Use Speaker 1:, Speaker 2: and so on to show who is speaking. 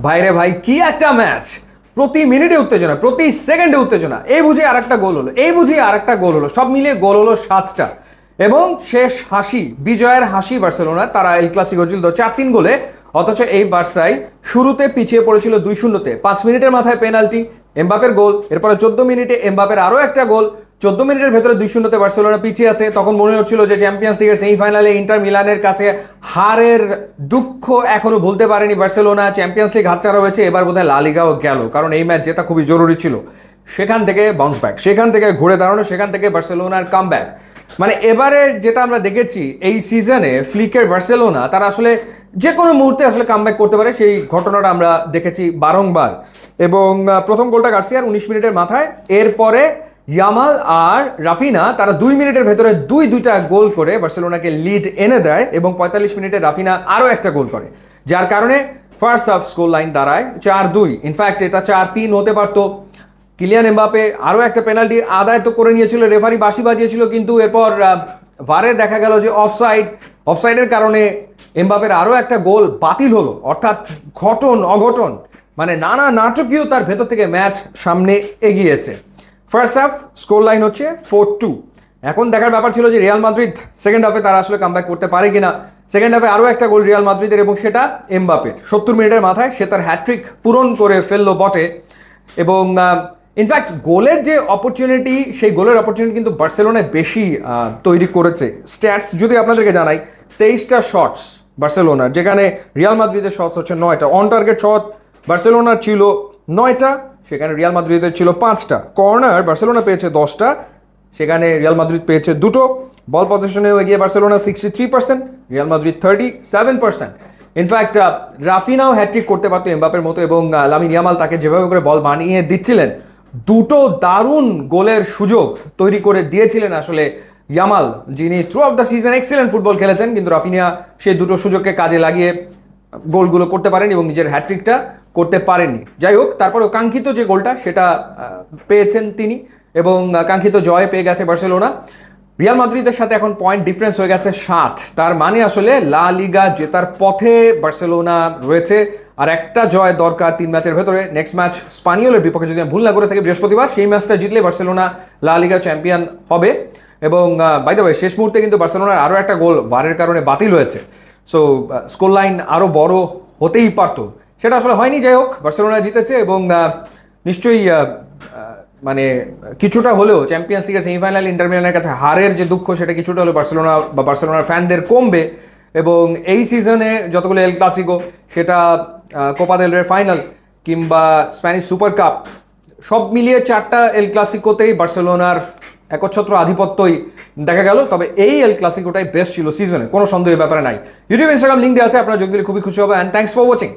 Speaker 1: ভাইরে ভাই কি একটা ম্যাচ, প্রতি মিনিটে উত্তেজনা, প্রতি সেকেন্ডে উত্তেজনা। এই বুঝে আরেকটা গোল হলো, এই বুঝে আরেকটা গোল হলো, সব মিলিয়ে গোল হলো 7টা। এবং শেষ হাসি, বিজয়ের হাসি বার্সেলোনা। তারা এল ক্লাসিকো জিতল 4-3 গোলে। অথচ এই বার্সাই শুরুতে পিছিয়ে পড়েছিল 2-0-তে। 5 মিনিটের মাথায় পেনাল্টি, এমবাপের গোল। এরপরে 14 মিনিটে এমবাপের আরও একটা গোল। 14 মিনিটের ভেতরে 2-0-তে বার্সেলোনা পিছিয়ে আছে। তখন মনে হচ্ছিল যে চ্যাম্পিয়ন্স লিগের সেমিফাইনালে ইন্টার মিলানের কাছে হারের দুঃখ এখনো ভুলতে পারেনি বার্সেলোনা। চ্যাম্পিয়ন্স লিগ হাতছাড়া হয়েছে, এবার বোধহয় লা লিগাও গেল, কারণ এই ম্যাচ জেতা খুবই জরুরি ছিল। সেখান থেকে বাউন্স ব্যাক, সেখান থেকে ঘুরে দাঁড়ানো, সেখান থেকে বার্সেলোনার কামব্যাক। মানে এবারে যেটা আমরা দেখেছি এই সিজনে ফ্লিকের বার্সেলোনা, তারা আসলে যে কোনো মুহূর্তে আসলে কামব্যাক করতে পারে, সেই ঘটনাটা আমরা দেখেছি বারংবার। এবং প্রথম গোলটা গার্সিয়ার 19 মিনিটের মাথায়। এরপরে ইয়ামাল আর রাফিনা তারা 2 মিনিটের ভেতরে দুইটা গোল করে বার্সেলোনাকে লিড এনে দেয়। এবং 45 মিনিটে রাফিনা আরও একটা গোল করে, যার কারণে ফার্স্ট হাফ স্কোর লাইন দাঁড়ায় 4-2। ইনফ্যাক্ট এটা 4-3 হতে পারতো। কিলিয়ান এমবাপে আরও একটা পেনাল্টি আদায় তো করে নিয়েছিল, রেফারি বাঁশি বাজিয়েছিল, কিন্তু এরপর ভারে দেখা গেল যে অফসাইডের কারণে এমবাপের আরও একটা গোল বাতিল হলো। অর্থাৎ অঘটন, মানে নানা নাটকীয়তার ভেতর থেকে ম্যাচ সামনে এগিয়েছে। ফার্স্ট হাফ স্কোর লাইন হচ্ছে 4-2। এখন দেখার ব্যাপার ছিল যে রিয়াল মাদ্রিদ সেকেন্ড হাফে তারা আসলে কামব্যাক করতে পারে কিনা। সেকেন্ড হাফে আরও একটা গোল রিয়াল মাদ্রিদের, এবং সেটা এমবাপের 70 মিনিটের মাথায়। সে তার হ্যাট্রিক পূরণ করে ফেললো বটে। এবং ইনফ্যাক্ট গোলের যে অপরচুনিটি, সেই গোলের অপরচুনিটি কিন্তু বার্সেলোনায় বেশি তৈরি করেছে। স্ট্যাটস যদি আপনাদেরকে জানাই, 23টা শটস বার্সেলোনার, যেখানে রিয়াল মাদ্রিদের শটস হচ্ছে 9টা। অন টার্গেট শট বার্সেলোনার ছিল 9টা, সেখানে রিয়াল মাদ্রিদের ছিল 5টা। কর্নার বার্সেলোনা পেয়েছে 10টা, সেখানে রিয়াল মাদ্রিদ পেয়েছে 2টো। বল পজিশনেও এগিয়ে বার্সেলোনা 63%, রিয়াল মাদ্রিদ 37%। ইনফ্যাক্ট রাফিনাও হ্যাট্রিক করতে পারতো এমবাপের মতো, এবং লামিন ইয়ামাল তাকে যেভাবে করে বল বানিয়ে দিচ্ছিলেন, 2টো দারুণ গোলের সুযোগ তৈরি করে দিয়েছিলেন আসলে ইয়ামাল, যিনি through out the season excellent football খেলেছেন। কিন্তু রাফিনিয়া সেই 2টো সুযোগকে কাজে লাগিয়ে গোলগুলো করতে পারেনি এবং নিজের হ্যাট্রিকটা করতে পারেননি। যাই হোক, তারপরেও কাঙ্ক্ষিত যে গোলটা সেটা পেয়েছেন তিনি, এবং কাঙ্ক্ষিত জয় পেয়ে গেছে বার্সেলোনা। রিয়াল মাদ্রিদের সাথে এখন পয়েন্ট ডিফারেন্স হয়ে গেছে 7। তার মানে আসলে লা লিগা জেতার পথে বার্সেলোনা রয়েছে। আর একটা জয় দরকার 3 ম্যাচের ভেতরে। নেক্সট ম্যাচ স্পানিওলের বিপক্ষে, যদি আমি ভুল না করে থাকি, বৃহস্পতিবার। সেই ম্যাচটা জিতলে বার্সেলোনা লা লিগা চ্যাম্পিয়ন হবে। এবং বাই দ্য ওয়ে, শেষ মুহূর্তে কিন্তু বার্সেলোনার আরও একটা গোল ভারের কারণে বাতিল হয়েছে। সো স্কোর লাইন আরও বড় হতেই পারতো, সেটা আসলে হয়নি। যাই হোক, বার্সেলোনা জিতেছে, এবং নিশ্চয়ই মানে কিছুটা হলেও চ্যাম্পিয়ন্স লিগের সেমিফাইনাল ইন্টার মিলানের কাছে হারের যে দুঃখ, সেটা কিছুটা হলেও বার্সেলোনা বা বার্সেলোনার ফ্যানদের কমবে। এবং এই সিজনে যতগুলো এল ক্লাসিকো, সেটা কোপা দেল রে ফাইনাল কিংবা স্প্যানিশ সুপার কাপ, সব মিলিয়ে 4টা এল ক্লাসিকোতেই বার্সেলোনার একচ্ছত্র আধিপত্যই দেখা গেল। তবে এই এল ক্লাসিকোটাই বেস্ট ছিল সিজনে, কোনো সন্দেহের ব্যাপারে নাই। ইউটিউব ইনস্টাগ্রাম লিঙ্ক দেওয়া আছে, আপনারা যোগ দিলে খুবই খুশি হবে। And thanks for watching.